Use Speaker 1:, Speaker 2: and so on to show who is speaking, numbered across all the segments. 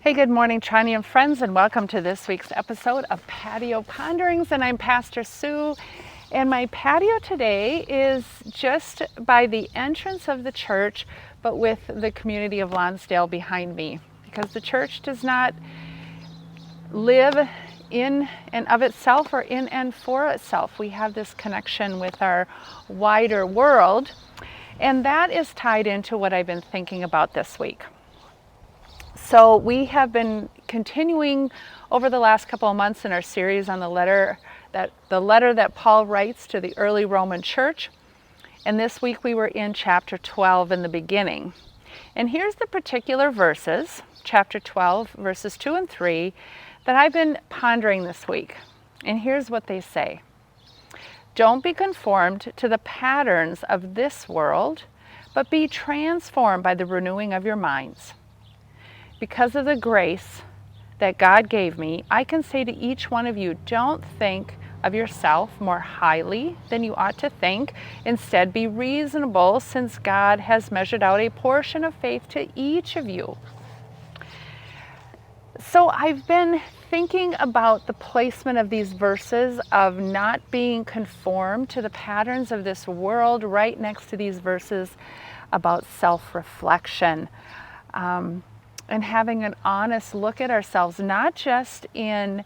Speaker 1: Hey, good morning, Trineum friends, and welcome to this week's episode of Patio Ponderings. And I'm Pastor Sue. And my patio today is just by the entrance of the church, but with the community of Lonsdale behind me, because the church does not live in and of itself or in and for itself. We have this connection with our wider world, and that is tied into what I've been thinking about this week. So we have been continuing over the last couple of months in our series on the letter that Paul writes to the early Roman church. And this week we were in chapter 12 in the beginning. And here's the particular verses, chapter 12, verses 2 and 3, that I've been pondering this week. And here's what they say. Don't be conformed to the patterns of this world, but be transformed by the renewing of your minds. Because of the grace that God gave me, I can say to each one of you, don't think of yourself more highly than you ought to think. Instead, be reasonable, since God has measured out a portion of faith to each of you. So I've been thinking about the placement of these verses of not being conformed to the patterns of this world right next to these verses about self-reflection. And having an honest look at ourselves, not just in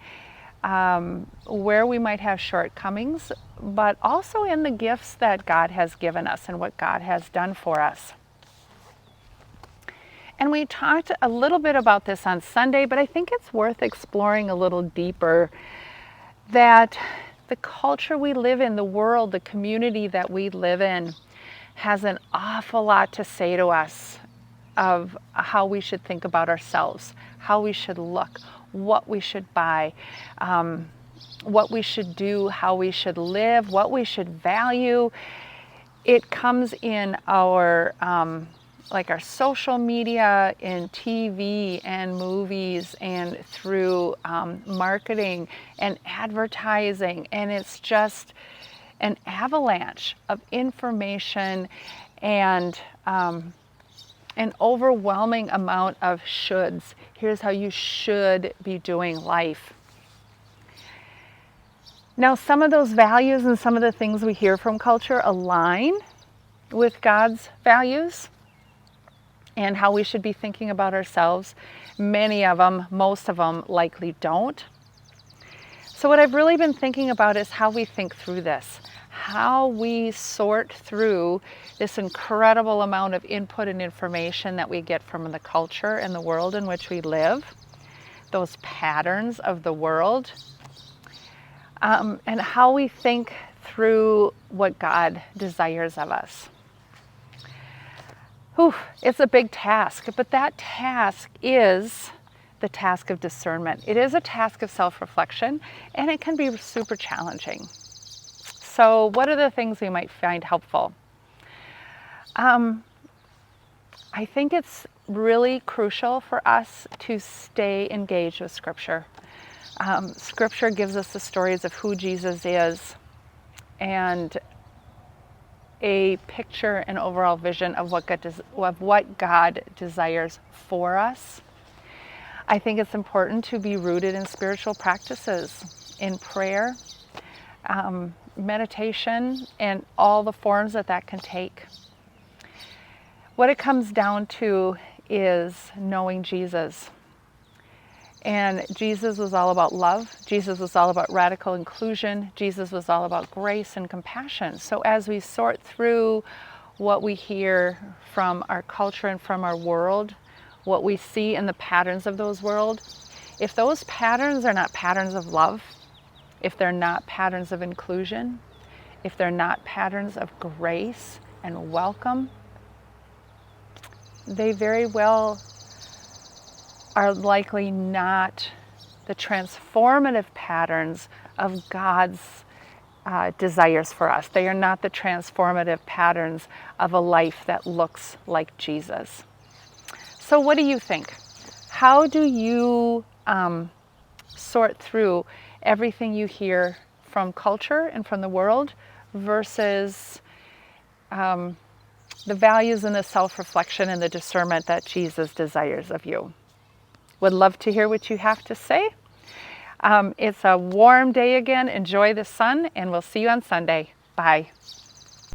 Speaker 1: where we might have shortcomings, but also in the gifts that God has given us and what God has done for us. And we talked a little bit about this on Sunday, but I think it's worth exploring a little deeper, that the culture we live in, the world, the community that we live in, has an awful lot to say to us of how we should think about ourselves, how we should look, what we should buy, what we should do, how we should live, what we should value. It comes in our our social media, in TV and movies, and through marketing and advertising, and it's just an avalanche of information and an overwhelming amount of shoulds. Here's how you should be doing life. Now, some of those values and some of the things we hear from culture align with God's values and how we should be thinking about ourselves. Many of them, most of them, likely don't. So what I've really been thinking about is how we think through this, how we sort through this incredible amount of input and information that we get from the culture and the world in which we live, those patterns of the world, and how we think through what God desires of us. It's a big task, but that task is the task of discernment. It is a task of self-reflection, and it can be super challenging. So what are the things we might find helpful? I think it's really crucial for us to stay engaged with Scripture. Scripture gives us the stories of who Jesus is and a picture and overall vision of what God desires for us. I think it's important to be rooted in spiritual practices, in prayer, meditation, and all the forms that can take. What it comes down to is knowing Jesus. And Jesus was all about love. Jesus was all about radical inclusion. Jesus was all about grace and compassion. So as we sort through what we hear from our culture and from our world, what we see in the patterns of those worlds, if those patterns are not patterns of love, if they're not patterns of inclusion, if they're not patterns of grace and welcome, they very well are likely not the transformative patterns of God's desires for us. They are not the transformative patterns of a life that looks like Jesus. So what do you think? How do you sort through everything you hear from culture and from the world versus the values and the self-reflection and the discernment that Jesus desires of you? Would love to hear what you have to say. It's a warm day again. Enjoy the sun, and we'll see you on Sunday. Bye.